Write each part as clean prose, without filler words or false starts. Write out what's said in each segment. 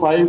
5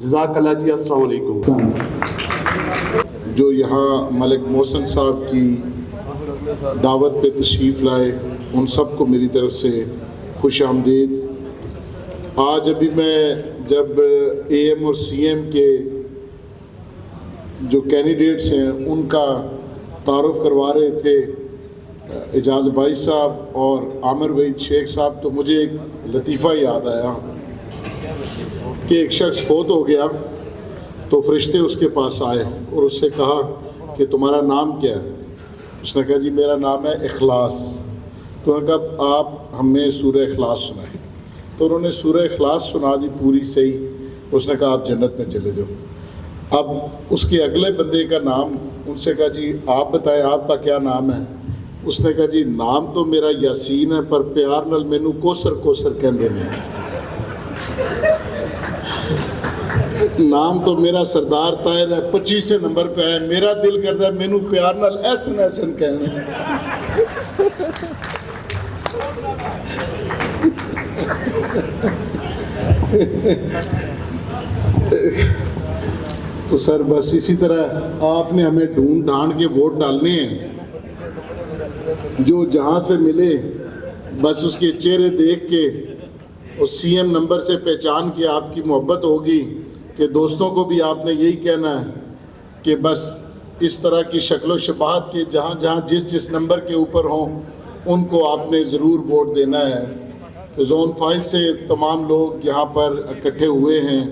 جزاک اللہ جی، السلام علیکم. جو یہاں ملک محسن صاحب کی دعوت پہ تشریف لائے ان سب کو میری طرف سے خوش آمدید. آج ابھی میں جب اے ایم اور سی ایم کے جو کینڈیڈیٹس ہیں ان کا تعارف کروا رہے تھے اعجاز بھائی صاحب اور عامر وحید شیخ صاحب، تو مجھے ایک لطیفہ یاد آیا کہ ایک شخص فوت ہو گیا تو فرشتے اس کے پاس آئے اور اس سے کہا کہ تمہارا نام کیا ہے؟ اس نے کہا جی میرا نام ہے اخلاص. تو انہوں نے کہا آپ ہمیں سورہ اخلاص سنائیں. تو انہوں نے سورہ اخلاص سنا دی پوری صحیح. اس نے کہا آپ جنت میں چلے جاؤ. اب اس کے اگلے بندے کا نام ان سے کہا جی آپ بتائیں آپ کا کیا نام ہے؟ اس نے کہا جی نام تو میرا یاسین ہے پر پیار نال مینوں کوثر کوثر کہندے نے. نام تو میرا سردار طاہر ہے 25 نمبر پہ ہے، میرا دل کرتا ہے مینوں پیار نال ایسن ایسن کہنے. تو سر بس اسی طرح آپ نے ہمیں ڈھونڈ ڈھانڈ کے ووٹ ڈالنے ہیں. جو جہاں سے ملے بس اس کے چہرے دیکھ کے اس سی ایم نمبر سے پہچان کے آپ کی محبت ہوگی کہ دوستوں کو بھی آپ نے یہی کہنا ہے کہ بس اس طرح کی شکل و شباہت کے جہاں جہاں جس نمبر کے اوپر ہوں ان کو آپ نے ضرور ووٹ دینا ہے. زون 5 سے تمام لوگ یہاں پر اکٹھے ہوئے ہیں.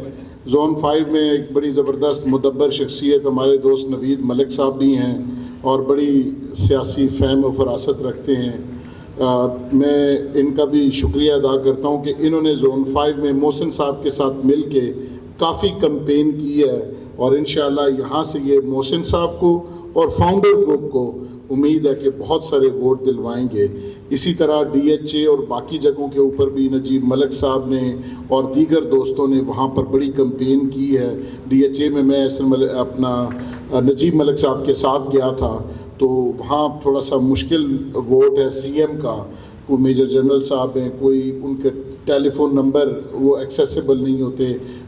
زون 5 میں ایک بڑی زبردست مدبر شخصیت ہمارے دوست نوید ملک صاحب بھی ہیں اور بڑی سیاسی فہم و فراست رکھتے ہیں. میں ان کا بھی شکریہ ادا کرتا ہوں کہ انہوں نے زون 5 میں محسن صاحب کے ساتھ مل کے کافی کمپین کی ہے اور انشاءاللہ یہاں سے یہ محسن صاحب کو اور فاؤنڈر گروپ کو امید ہے کہ بہت سارے ووٹ دلوائیں گے. اسی طرح ڈی ایچ اے اور باقی جگہوں کے اوپر بھی نجیب ملک صاحب نے اور دیگر دوستوں نے وہاں پر بڑی کمپین کی ہے. ڈی ایچ اے میں اپنا نجیب ملک صاحب کے ساتھ گیا تھا تو وہاں تھوڑا سا مشکل ووٹ ہے سی ایم کا. کوئی میجر جنرل صاحب ہیں، کوئی ان کے ٹیلی فون نمبر وہ ایکسیسیبل نہیں ہوتے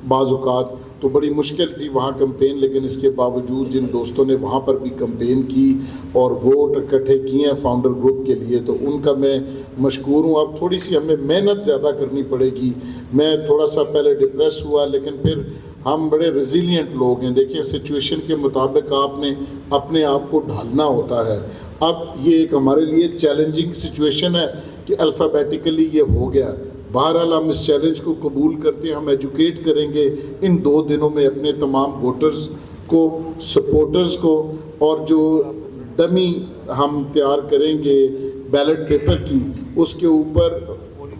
بعض اوقات، تو بڑی مشکل تھی وہاں کمپین. لیکن اس کے باوجود جن دوستوں نے وہاں پر بھی کمپین کی اور ووٹ اکٹھے کیے ہیں فاؤنڈر گروپ کے لیے تو ان کا میں مشکور ہوں. اب تھوڑی سی ہمیں محنت زیادہ کرنی پڑے گی. میں تھوڑا سا پہلے ڈپریس ہوا لیکن پھر ہم بڑے ریزیلینٹ لوگ ہیں. دیکھیں سچویشن کے مطابق آپ نے اپنے آپ کو ڈھالنا ہوتا ہے. اب یہ ایک ہمارے لیے چیلنجنگ سچویشن ہے کہ الفابیٹیکلی یہ ہو گیا. بہرحال ہم اس چیلنج کو قبول کرتے ہیں. ہم ایجوکیٹ کریں گے ان 2 دنوں میں اپنے تمام ووٹرز کو، سپورٹرز کو، اور جو ڈمی ہم تیار کریں گے بیلٹ پیپر کی اس کے اوپر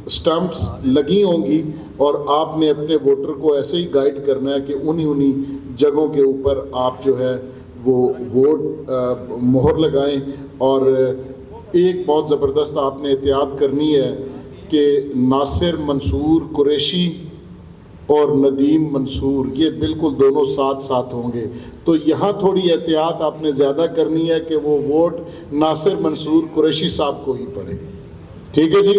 سٹمپس لگی ہوں گی اور آپ نے اپنے ووٹر کو ایسے ہی گائیڈ کرنا ہے کہ انہی جگہوں کے اوپر آپ جو ہے وہ ووٹ مہر لگائیں. اور ایک بہت زبردست آپ نے احتیاط کرنی ہے کہ ناصر منصور قریشی اور ندیم منصور یہ بالکل دونوں ساتھ ساتھ ہوں گے. تو یہاں تھوڑی احتیاط آپ نے زیادہ کرنی ہے کہ وہ ووٹ ناصر منصور قریشی صاحب کو ہی پڑے. ٹھیک ہے جی؟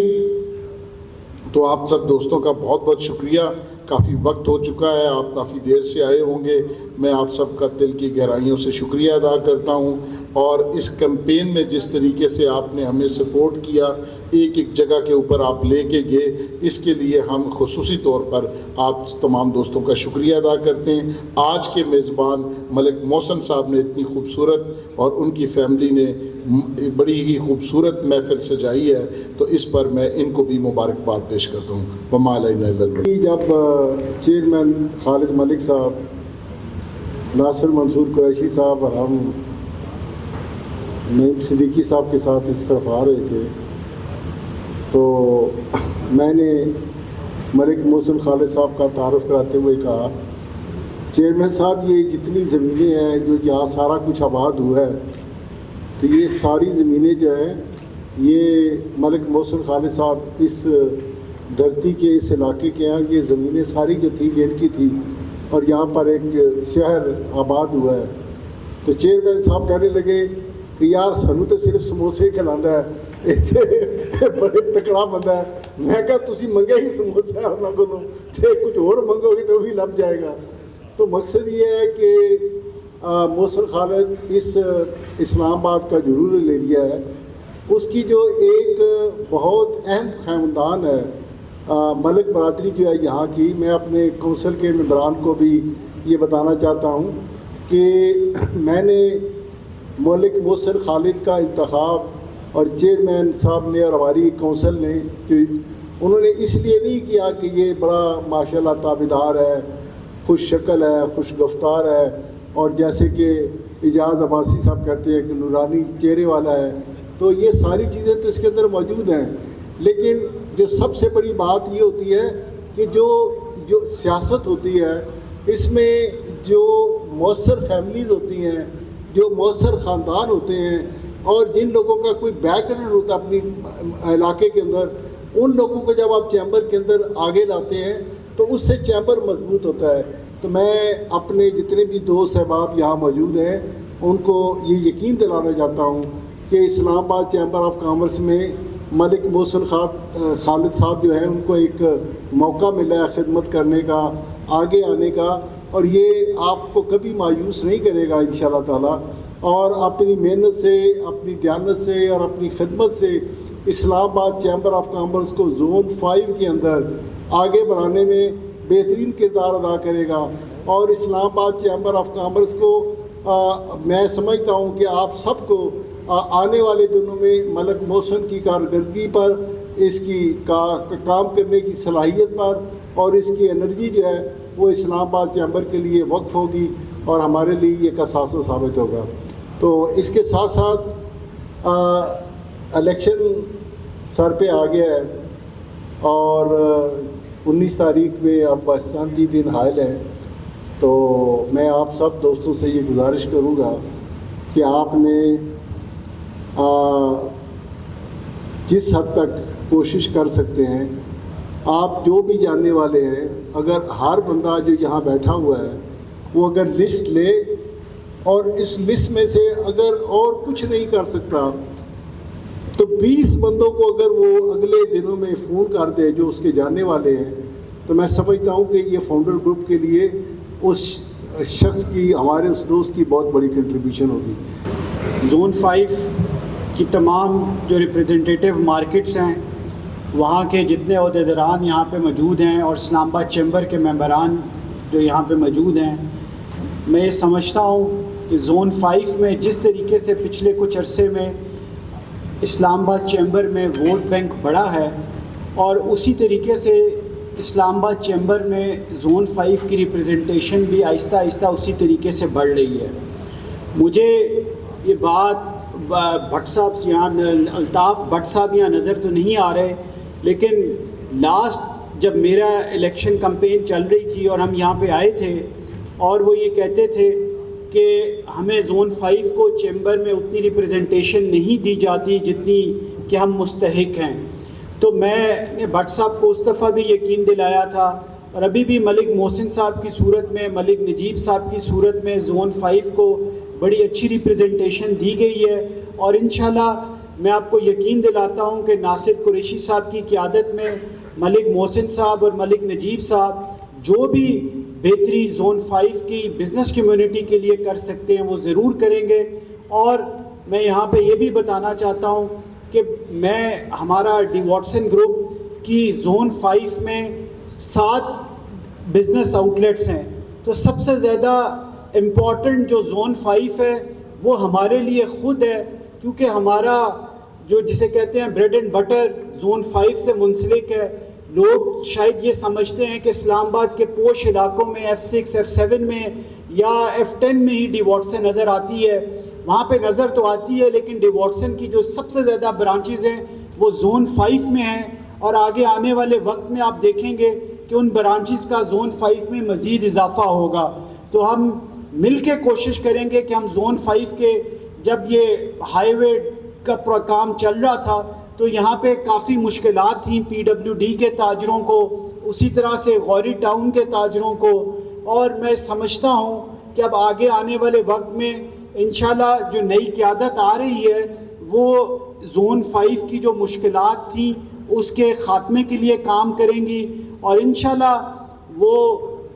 تو آپ سب دوستوں کا بہت بہت شکریہ. کافی وقت ہو چکا ہے، آپ کافی دیر سے آئے ہوں گے. میں آپ سب کا دل کی گہرائیوں سے شکریہ ادا کرتا ہوں. اور اس کمپین میں جس طریقے سے آپ نے ہمیں سپورٹ کیا، ایک ایک جگہ کے اوپر آپ لے کے گئے، اس کے لیے ہم خصوصی طور پر آپ تمام دوستوں کا شکریہ ادا کرتے ہیں. آج کے میزبان ملک محسن صاحب نے اتنی خوبصورت اور ان کی فیملی نے بڑی ہی خوبصورت محفل سجائی ہے، تو اس پر میں ان کو بھی مبارکباد پیش کرتا ہوں. وما علینا الا البلاغ. جب چیئرمین خالد ملک صاحب، ناصر منصور قریشی صاحب اور ہم نعیم صدیقی صاحب کے ساتھ اس طرف آ رہے تھے تو میں نے ملک محسن خالد صاحب کا تعارف کراتے ہوئے کہا چیئرمین صاحب یہ جتنی زمینیں ہیں جو یہاں سارا کچھ آباد ہوا ہے تو یہ ساری زمینیں جو ہیں یہ ملک محسن خالد صاحب اس دھرتی کے اس علاقے کے ہیں. یہ زمینیں ساری جو تھی یہ ان کی تھی اور یہاں پر ایک شہر آباد ہوا ہے. تو چیئرمین صاحب کہنے لگے کہ یار سنو تو صرف سموسے کھلانا ہے، بڑے تکڑا بندہ ہے. میں کہا تسی منگے ہی سموسے انہوں کو کچھ اور منگو گے تو بھی لب جائے گا. تو مقصد یہ ہے کہ محسن خالد اس اسلام آباد کا جو رورل ایریا ہے اس کی جو ایک بہت اہم خاندان ہے ملک برادری جو ہے یہاں کی، میں اپنے کونسل کے ممبران کو بھی یہ بتانا چاہتا ہوں کہ میں نے ملک محسن خالد کا انتخاب اور چیئرمین صاحب نے اور ہماری کونسل نے، کہ انہوں نے اس لیے نہیں کیا کہ یہ بڑا ماشاءاللہ تابعدار ہے، خوش شکل ہے، خوش گفتار ہے، اور جیسے کہ اعجاز عباسی صاحب کہتے ہیں کہ نورانی چہرے والا ہے، تو یہ ساری چیزیں تو اس کے اندر موجود ہیں، لیکن جو سب سے بڑی بات یہ ہوتی ہے کہ جو سیاست ہوتی ہے اس میں جو مؤثر فیملیز ہوتی ہیں، جو مؤثر خاندان ہوتے ہیں، اور جن لوگوں کا کوئی بیک گراؤنڈ ہوتا ہے اپنی علاقے کے اندر، ان لوگوں کو جب آپ چیمبر کے اندر آگے لاتے ہیں تو اس سے چیمبر مضبوط ہوتا ہے۔ تو میں اپنے جتنے بھی دوست احباب یہاں موجود ہیں ان کو یہ یقین دلانا چاہتا ہوں کہ اسلام آباد چیمبر آف کامرس میں ملک محسن خالد صاحب جو ہیں ان کو ایک موقع ملا ہے خدمت کرنے کا، آگے آنے کا، اور یہ آپ کو کبھی مایوس نہیں کرے گا انشاءاللہ تعالیٰ، اور اپنی محنت سے، اپنی دیانت سے اور اپنی خدمت سے اسلام آباد چیمبر آف کامرس کو زون 5 کے اندر آگے بڑھانے میں بہترین کردار ادا کرے گا، اور اسلام آباد چیمبر آف کامرس کو میں سمجھتا ہوں کہ آپ سب کو آنے والے دنوں میں ملک محسن کی کارکردگی پر، اس کی کام کرنے کی صلاحیت پر اور اس کی انرجی جو ہے وہ اسلام آباد چیمبر کے لیے وقف ہوگی اور ہمارے لیے یہ ایک اثاثہ ثابت ہوگا۔ تو اس کے ساتھ ساتھ الیکشن سر پہ آ گیا ہے اور 19 تاریخ میں اب بس چند ہی دن حائل ہے، تو میں آپ سب دوستوں سے یہ گزارش کروں گا کہ آپ نے جس حد تک کوشش کر سکتے ہیں، آپ جو بھی جاننے والے ہیں، اگر ہر بندہ جو یہاں بیٹھا ہوا ہے وہ اگر لسٹ لے اور اس لسٹ میں سے اگر اور کچھ نہیں کر سکتا تو 20 بندوں کو اگر وہ اگلے دنوں میں فون کر دے جو اس کے جاننے والے ہیں، تو میں سمجھتا ہوں کہ یہ فاؤنڈر گروپ کے لیے اس شخص کی، ہمارے اس دوست کی بہت بڑی کنٹریبیوشن ہوگی۔ زون 5 کی تمام جو ریپریزنٹیٹیو مارکیٹس ہیں، وہاں کے جتنے عہدیداران یہاں پہ موجود ہیں اور اسلام آباد چیمبر کے ممبران جو یہاں پہ موجود ہیں، میں یہ سمجھتا ہوں کہ زون 5 میں جس طریقے سے پچھلے کچھ عرصے میں اسلام آباد چیمبر میں ووٹ بینک بڑھا ہے، اور اسی طریقے سے اسلام آباد چیمبر میں زون 5 کی ریپریزنٹیشن بھی آہستہ آہستہ اسی طریقے سے بڑھ رہی ہے۔ مجھے یہ بات بھٹ صاحب یہاں، الطاف بھٹ صاحب یہاں نظر تو نہیں آ رہے، لیکن لاسٹ جب میرا الیکشن کمپین چل رہی تھی اور ہم یہاں پہ آئے تھے اور وہ یہ کہتے تھے کہ ہمیں زون 5 کو چیمبر میں اتنی ریپریزنٹیشن نہیں دی جاتی جتنی کہ ہم مستحق ہیں، تو میں نے بھٹ صاحب کو اس دفعہ بھی یقین دلایا تھا، اور ابھی بھی ملک محسن صاحب کی صورت میں، ملک نجیب صاحب کی صورت میں زون 5 کو بڑی اچھی ریپریزنٹیشن دی گئی ہے، اور انشاءاللہ میں آپ کو یقین دلاتا ہوں کہ ناصر قریشی صاحب کی قیادت میں ملک محسن صاحب اور ملک نجیب صاحب جو بھی بہتری زون 5 کی بزنس کمیونٹی کے لیے کر سکتے ہیں وہ ضرور کریں گے۔ اور میں یہاں پہ یہ بھی بتانا چاہتا ہوں کہ ہمارا ڈی واٹسن گروپ کی زون 5 میں 7 بزنس آؤٹلیٹس ہیں، تو سب سے زیادہ امپورٹنٹ جو زون 5 ہے وہ ہمارے لیے خود ہے، کیونکہ ہمارا جو جسے کہتے ہیں بریڈ اینڈ بٹر زون 5 سے منسلک ہے۔ لوگ شاید یہ سمجھتے ہیں کہ اسلام آباد کے پوش علاقوں میں F6 F7 میں یا F10 میں ہی ڈی واٹسن نظر آتی ہے، وہاں پہ نظر تو آتی ہے، لیکن ڈی واٹسن کی جو سب سے زیادہ برانچز ہیں وہ زون 5 میں ہیں، اور آگے آنے والے وقت میں آپ دیکھیں گے کہ ان برانچز کا زون 5 میں مزید اضافہ ہوگا۔ تو ہم مل کے کوشش کریں گے کہ ہم زون 5 کے، جب یہ ہائی وے کا کام چل رہا تھا تو یہاں پہ کافی مشکلات تھیں PWD کے تاجروں کو، اسی طرح سے غوری ٹاؤن کے تاجروں کو، اور میں سمجھتا ہوں کہ اب آگے آنے والے وقت میں انشاءاللہ جو نئی قیادت آ رہی ہے وہ زون 5 کی جو مشکلات تھیں اس کے خاتمے کے لیے کام کریں گی، اور انشاءاللہ وہ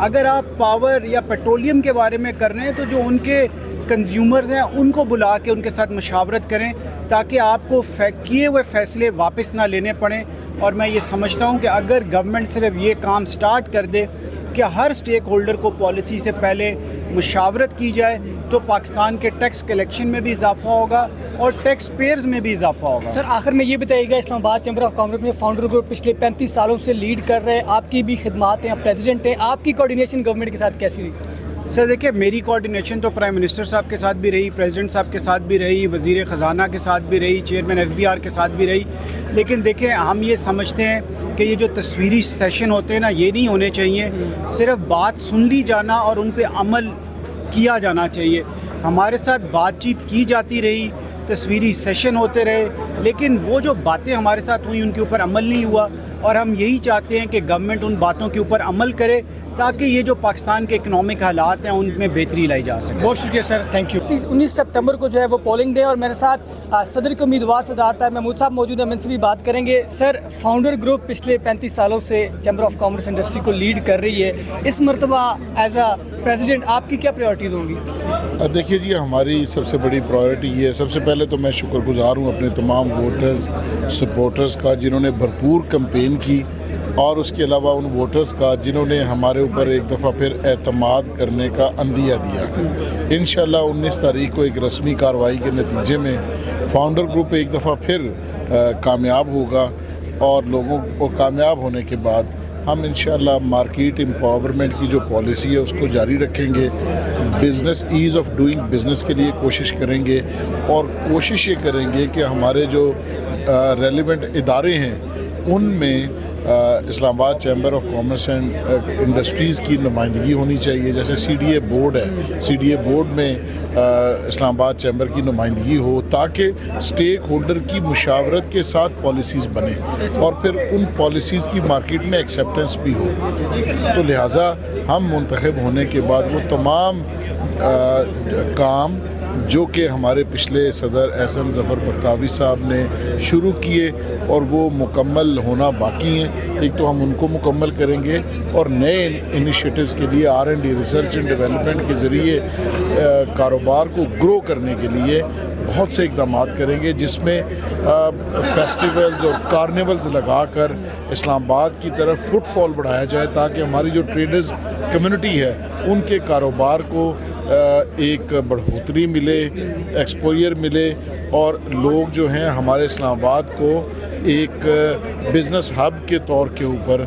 اگر آپ پاور یا پیٹرولیم کے بارے میں کر رہے ہیں تو جو ان کے کنزیومرز ہیں ان کو بلا کے ان کے ساتھ مشاورت کریں تاکہ آپ کو کیے ہوئے فیصلے واپس نہ لینے پڑیں. اور میں یہ سمجھتا ہوں کہ اگر گورنمنٹ صرف یہ کام سٹارٹ کر دے کہ ہر سٹیک ہولڈر کو پالیسی سے پہلے مشاورت کی جائے تو پاکستان کے ٹیکس کلیکشن میں بھی اضافہ ہوگا اور ٹیکس پیئرز میں بھی اضافہ ہوگا. سر آخر میں یہ بتائیے گا, اسلام آباد چیمبر آف کامرس میں فاؤنڈر گروپ پچھلے 35 سالوں سے لیڈ کر رہے ہیں, آپ کی بھی خدمات ہیں, آپ پریزیڈنٹ ہیں, آپ کی کوارڈینیشن گورنمنٹ کے ساتھ کیسی رہی؟ سر دیکھیے, میری کوارڈینیشن تو پرائم منسٹر صاحب کے ساتھ بھی رہی, پریزیڈنٹ صاحب کے ساتھ بھی رہی, وزیر خزانہ کے ساتھ بھی رہی, چیئرمین FBR کے ساتھ بھی رہی. لیکن دیکھیں, ہم یہ سمجھتے ہیں کہ یہ جو تصویری سیشن ہوتے ہیں نا, یہ نہیں ہونے چاہیے. صرف بات سن لی جانا اور ان پہ عمل کیا جانا چاہیے. ہمارے ساتھ بات چیت کی جاتی رہی, تصویری سیشن ہوتے رہے, لیکن وہ جو باتیں ہمارے ساتھ ہوئی ان کے اوپر عمل نہیں ہوا. اور ہم یہی چاہتے ہیں کہ گورنمنٹ ان باتوں کے اوپر عمل کرے تاکہ یہ جو پاکستان کے اکنامک حالات ہیں ان میں بہتری لائی جا سکے. بہت شکریہ سر, تھینک یو. 19 سپتمبر کو جو ہے وہ پولنگ ڈے, اور میرے ساتھ صدر کے امیدوار صدارت طاہر محمود صاحب موجود ہیں, ہم ان سے بھی بات کریں گے. سر, فاؤنڈر گروپ پچھلے 35 سالوں سے چیمبر آف کامرس انڈسٹری کو لیڈ کر رہی ہے, اس مرتبہ ایز اے پریزیڈنٹ آپ کی کیا پریورٹیز ہوں گی؟ دیکھیے جی, ہماری سب سے بڑی پرائیورٹی یہ ہے, سب سے پہلے تو میں شکر گزار ہوں اپنے تمام ووٹرز سپورٹرز کا جنہوں نے بھرپور کمپین کی, اور اس کے علاوہ ان ووٹرز کا جنہوں نے ہمارے اوپر ایک دفعہ پھر اعتماد کرنے کا عندیہ دیا. انشاءاللہ 19 تاریخ کو ایک رسمی کارروائی کے نتیجے میں فاؤنڈر گروپ ایک دفعہ پھر کامیاب ہوگا, اور لوگوں کو کامیاب ہونے کے بعد ہم انشاءاللہ مارکیٹ امپاورمنٹ کی جو پالیسی ہے اس کو جاری رکھیں گے. Business, as of doing business کے لیے کوشش کریں گے, اور کوشش یہ کریں گے کہ ہمارے جو ریلیونٹ ادارے ہیں ان میں اسلام آباد chamber of commerce and industries کی نمائندگی ہونی چاہیے. جیسے CDA بورڈ ہے, CDA بورڈ میں اسلام آباد چیمبر کی نمائندگی ہو تاکہ اسٹیک ہولڈر کی مشاورت کے ساتھ پالیسیز بنے اور پھر ان پالیسیز کی مارکیٹ میں ایکسیپٹنس بھی ہو. تو لہٰذا ہم منتخب ہونے کے بعد وہ تمام کام جو کہ ہمارے پچھلے صدر احسن ظفر بختاوی صاحب نے شروع کیے اور وہ مکمل ہونا باقی ہیں, ایک تو ہم ان کو مکمل کریں گے, اور نئے انیشیٹوز کے لیے R&D ریسرچ اینڈ ڈیولپمنٹ کے ذریعے کاروبار کو گرو کرنے کے لیے بہت سے اقدامات کریں گے, جس میں فیسٹیولز اور کارنیولز لگا کر اسلام آباد کی طرف فٹ فال بڑھایا جائے تاکہ ہماری جو ٹریڈرز کمیونٹی ہے ان کے کاروبار کو ایک بڑھوتری ملے, ایکسپوئر ملے, اور لوگ جو ہیں ہمارے اسلام آباد کو ایک بزنس ہب کے طور کے اوپر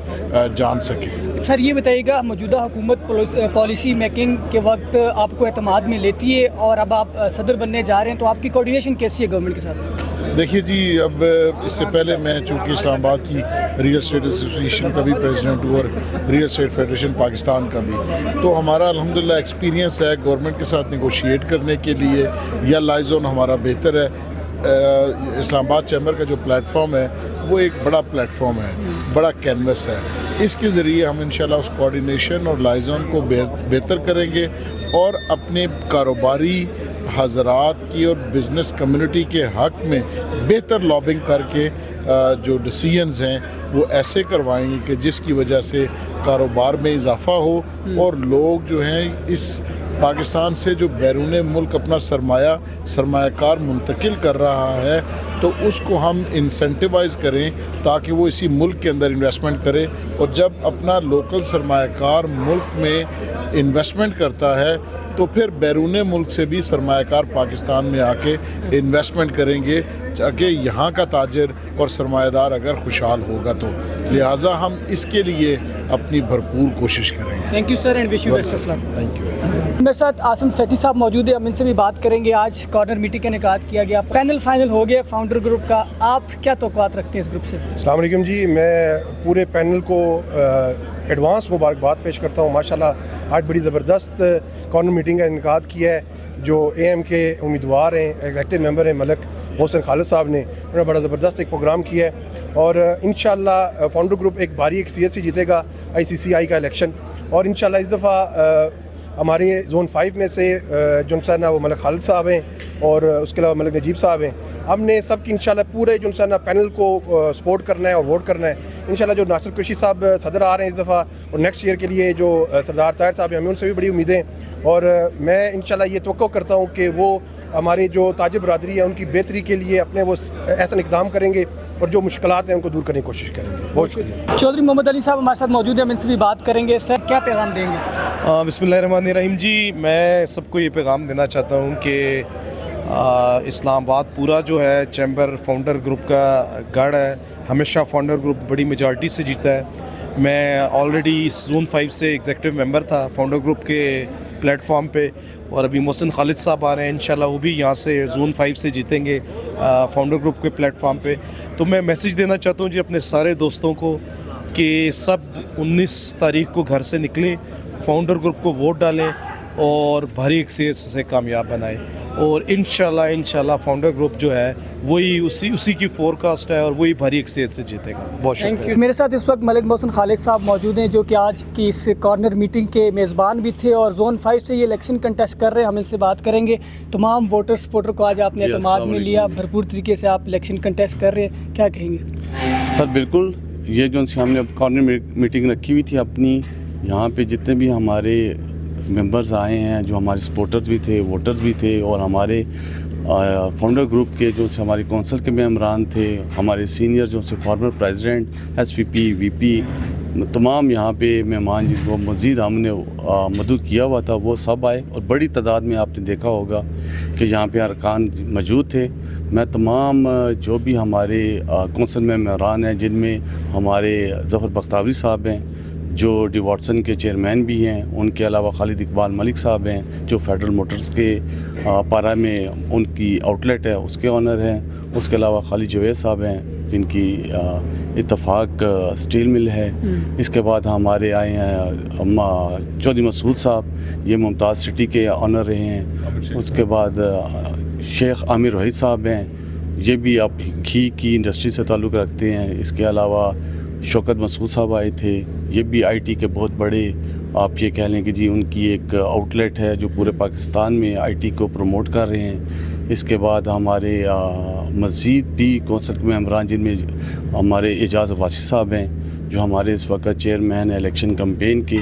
جان سکیں. سر یہ بتائیے گا, موجودہ حکومت پالیسی میکنگ کے وقت آپ کو اعتماد میں لیتی ہے, اور اب آپ صدر بننے جا رہے ہیں, تو آپ کی کوارڈینیشن کیسی ہے گورنمنٹ کے ساتھ؟ دیکھیے جی, اب اس سے پہلے میں چونکہ اسلام آباد کی ریئل اسٹیٹ ایسوسیشن کا بھی پریزیڈنٹ ہوں اور ریئل اسٹیٹ فیڈریشن پاکستان کا بھی, تو ہمارا الحمدللہ ایکسپیرینس ہے گورنمنٹ کے ساتھ نیگوشیٹ کرنے کے لیے, یا لائزون ہمارا بہتر ہے. اسلام آباد چیمبر کا جو پلیٹ فارم ہے وہ ایک بڑا پلیٹ فارم ہے, بڑا کینوس ہے. اس کے ذریعے ہم انشاءاللہ اس کوارڈینیشن اور لائزون کو بہتر کریں گے, اور اپنے کاروباری حضرات کی اور بزنس کمیونٹی کے حق میں بہتر لابنگ کر کے جو ڈیسیجنز ہیں وہ ایسے کروائیں گے کہ جس کی وجہ سے کاروبار میں اضافہ ہو, اور لوگ جو ہیں اس پاکستان سے جو بیرون ملک اپنا سرمایہ کار منتقل کر رہا ہے تو اس کو ہم انسینٹیوائز کریں تاکہ وہ اسی ملک کے اندر انویسٹمنٹ کرے, اور جب اپنا لوکل سرمایہ کار ملک میں انویسٹمنٹ کرتا ہے تو پھر بیرون ملک سے بھی سرمایہ کار پاکستان میں آ کے انویسٹمنٹ کریں گے تاکہ یہاں کا تاجر اور سرمایہ دار اگر خوشحال ہوگا تو. لہٰذا ہم اس کے لیے اپنی بھرپور کوشش کریں گے. Thank you sir, and wish you best of luck. Thank you. میرے ساتھ آسم سیٹھی صاحب موجود ہیں, ہم ان سے بھی بات کریں گے. آج کارنر میٹنگ کا انعقاد کیا گیا, پینل فائنل ہو گیا فاؤنڈر گروپ کا, آپ کیا توقعات رکھتے ہیں اس گروپ سے؟ السلام علیکم جی, میں پورے پینل کو ایڈوانس مبارکباد پیش کرتا ہوں. ماشاءاللہ آج بڑی زبردست کارنر میٹنگ کا انعقاد کیا ہے. جو AM کے امیدوار ہیں, ایگزیکٹو ممبر ہیں ملک محسن خالد صاحب نے, انہوں نے بڑا زبردست ایک پروگرام کیا ہے, اور انشاءاللہ فاؤنڈر گروپ ایک بھاری اکثریت سے جیتے گا ICCI کا الیکشن, اور انشاءاللہ اس دفعہ ہمارے زون 5 میں سے جو سر نا وہ ملک خالد صاحب ہیں اور اس کے علاوہ ملک نجیب صاحب ہیں. ہم نے سب کی انشاءاللہ پورے جو سر نا پینل کو سپورٹ کرنا ہے اور ووٹ کرنا ہے. انشاءاللہ جو ناصر قریشی صاحب صدر آ رہے ہیں اس دفعہ اور نیکسٹ ایئر کے لیے جو سردار طاہر صاحب ہیں ہمیں ان سے بھی بڑی امیدیں اور میں انشاءاللہ یہ توقع کرتا ہوں کہ وہ ہمارے جو تاجر برادری ہے ان کی بہتری کے لیے اپنے وہ ایسا اقدام کریں گے اور جو مشکلات ہیں ان کو دور کرنے کی کوشش کریں گے. بہت شکریہ. چودھری محمد علی صاحب ہمارے ساتھ موجود ہیں, ہم ان سے بھی بات کریں گے. سر کیا پیغام دیں گے؟ بسم اللہ الرحمن الرحیم. جی میں سب کو یہ پیغام دینا چاہتا ہوں کہ اسلام آباد پورا جو ہے چیمبر فاؤنڈر گروپ کا گڑھ ہے. ہمیشہ فاؤنڈر گروپ بڑی میجارٹی سے جیتا ہے. میں آلریڈی اس زون 5 سے ایگزیکٹو ممبر تھا فاؤنڈر گروپ کے پلیٹ فارم پہ, اور ابھی محسن خالد صاحب آ رہے ہیں انشاءاللہ وہ بھی یہاں سے زون 5 سے جیتیں گے فاؤنڈر گروپ کے پلیٹ فارم پہ. تو میں میسیج دینا چاہتا ہوں جی اپنے سارے دوستوں کو کہ سب 19 تاریخ کو گھر سے نکلیں, فاؤنڈر گروپ کو ووٹ ڈالیں اور بھاری اکثریت سے کامیاب بنائیں. اور انشاءاللہ فاؤنڈر گروپ جو ہے وہی اسی کی فورکاسٹ ہے اور وہی بھاری اکثریت سے جیتے گا. بہت شکریہ. میرے ساتھ اس وقت ملک محسن خالد صاحب موجود ہیں جو کہ آج کی اس کارنر میٹنگ کے میزبان بھی تھے اور زون 5 سے یہ الیکشن کنٹیسٹ کر رہے ہیں. ہم ان سے بات کریں گے. تمام ووٹر سپورٹر کو آج آپ نے اعتماد میں لیا, بھرپور طریقے سے آپ الیکشن کنٹیسٹ کر رہے ہیں, کیا کہیں گے؟ سر بالکل, یہ جو ہم نے کارنر میٹنگ رکھی ہوئی تھی اپنی, یہاں پہ جتنے بھی ہمارے ممبرز آئے ہیں جو ہمارے سپورٹرز بھی تھے, ووٹرز بھی تھے, اور ہمارے فاؤنڈر گروپ کے جو سے ہماری کونسل کے ممبران تھے, ہمارے سینئر جو سے فارمر پریزیڈنٹ, ایس وی پی, وی پی, تمام یہاں پہ مہمان جن کو مزید ہم نے مدعو کیا ہوا تھا وہ سب آئے اور بڑی تعداد میں آپ نے دیکھا ہوگا کہ یہاں پہ ارکان موجود تھے. میں تمام جو بھی ہمارے کونسل میں ممبران ہیں جن میں ہمارے ظفر بختاوری صاحب ہیں جو ڈی واٹسن کے چیئرمین بھی ہیں, ان کے علاوہ خالد اقبال ملک صاحب ہیں جو فیڈرل موٹرز کے پارا میں ان کی آؤٹ لیٹ ہے اس کے آنر ہیں, اس کے علاوہ خالد جوید صاحب ہیں جن کی اتفاق اسٹیل مل ہے. اس کے بعد ہمارے آئے ہیں چودھری مسعود صاحب, یہ ممتاز سٹی کے آنر رہے ہیں. اس کے بعد شیخ عامر روحید صاحب ہیں, یہ بھی آپ گھی کی انڈسٹری سے تعلق رکھتے ہیں. اس کے علاوہ شوکت مسعود صاحب آئے تھے, یہ بھی آئی ٹی کے بہت بڑے آپ یہ کہہ لیں کہ جی ان کی ایک آؤٹ لیٹ ہے جو پورے پاکستان میں آئی ٹی کو پروموٹ کر رہے ہیں. اس کے بعد ہمارے مزید بھی کونسل کے ممبران جن میں ہمارے اعجاز عباسی صاحب ہیں جو ہمارے اس وقت چیئرمین ہیں الیکشن کمپین کے,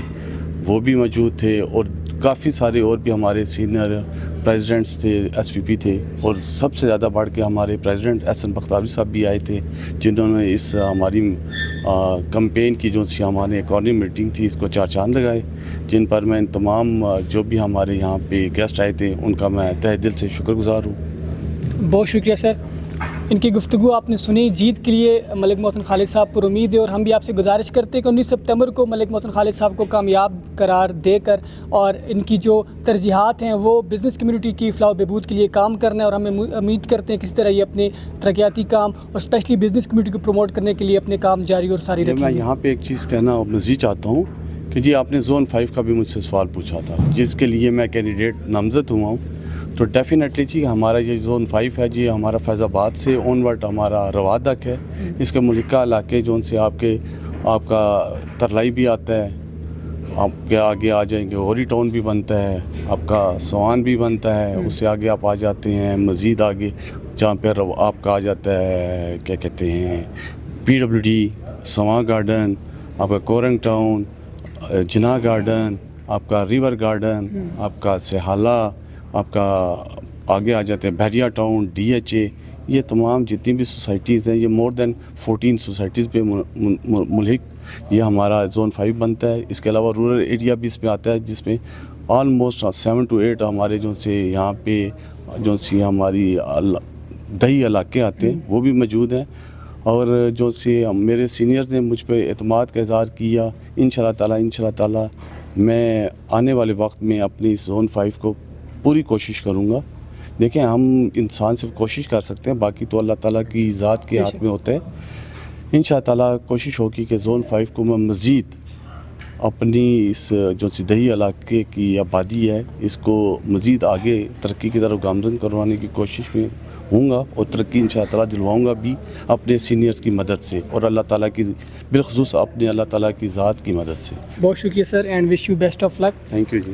وہ بھی موجود تھے, اور کافی سارے اور بھی ہمارے سینئر پریزیڈنٹس تھے, ایس وی پی تھے, اور سب سے زیادہ بڑھ کے ہمارے پریزیڈنٹ احسن بختاوری صاحب بھی آئے تھے جنہوں نے اس ہماری کمپین کی جو سی ہمارے کارنر میٹنگ تھی اس کو چار چاند لگائے, جن پر میں تمام جو بھی ہمارے یہاں پہ گیسٹ آئے تھے ان کا میں تہ دل سے شکر گزار ہوں. بہت شکریہ سر. ان کی گفتگو آپ نے سنی. جیت کے لیے ملک محسن خالد صاحب پر امید ہے اور ہم بھی آپ سے گزارش کرتے ہیں کہ 19 سپتمبر کو ملک محسن خالد صاحب کو کامیاب قرار دے کر اور ان کی جو ترجیحات ہیں وہ بزنس کمیونٹی کی فلاح و بہبود کے لیے کام کرنا ہے, اور ہمیں امید کرتے ہیں کہ اس طرح یہ اپنے ترقیاتی کام اور اسپیشلی بزنس کمیونٹی کو پروموٹ کرنے کے لیے اپنے کام جاری اور ساری رکھیں. میں یہاں پہ ایک چیز کہنا مزید چاہتا ہوں کہ جی آپ نے زون 5 کا بھی مجھ سے سوال پوچھا تھا جس کے لیے میں کینڈیڈیٹ نامزد ہوا ہوں. تو ڈیفینیٹلی جی ہمارا یہ زون 5 ہے جی ہمارا فیض آباد سے اون ورڈ ہمارا روادک ہے. اس کے ملکہ علاقے جو ان سے آپ کا ترلائی بھی آتا ہے, آپ کے آگے آ جائیں گے اوری ٹاؤن بھی بنتا ہے, آپ کا سوان بھی بنتا ہے, اس سے آگے آپ آ جاتے ہیں مزید آگے جہاں پہ آپ کا آ جاتا ہے کیا کہتے ہیں پی ڈبلیو ڈی, سواں گارڈن, آپ کا کورنگ ٹاؤن, جناح گارڈن, آپ کا ریور گارڈن, آپ کا سہالہ, آپ کا آگے آ جاتے ہیں بحریہ ٹاؤن, ڈی ایچ اے. یہ تمام جتنی بھی سوسائٹیز ہیں یہ مور دین 14 سوسائٹیز پہ ملحق یہ ہمارا زون 5 بنتا ہے. اس کے علاوہ رورل ایریا بھی اس میں آتا ہے جس میں آلموسٹ 7 to 8 ہمارے جو سے یہاں پہ جو سی ہماری دیہی علاقے آتے ہیں وہ بھی موجود ہیں. اور جو سے میرے سینئرز نے مجھ پہ اعتماد کا اظہار کیا, انشاءاللہ تعالی میں آنے والے وقت میں اپنی زون 5 کو پوری کوشش کروں گا. دیکھیں ہم انسان صرف کوشش کر سکتے ہیں, باقی تو اللہ تعالیٰ کی ذات کے ہاتھ میں ہوتا ہے. انشاءاللہ تعالیٰ کوشش ہوگی کہ زون 5 کو میں مزید اپنی اس جو دیہی علاقے کی آبادی ہے اس کو مزید آگے ترقی کی طرف گامزن کروانے کی کوشش میں ہوں گا, اور ترقی انشاءاللہ تعالیٰ دلواؤں گا بھی اپنے سینئرز کی مدد سے اور اللہ تعالیٰ کی بالخصوص اپنے اللہ تعالیٰ کی ذات کی مدد سے. بہت شکریہ sir and wish you best of luck. Thank you G.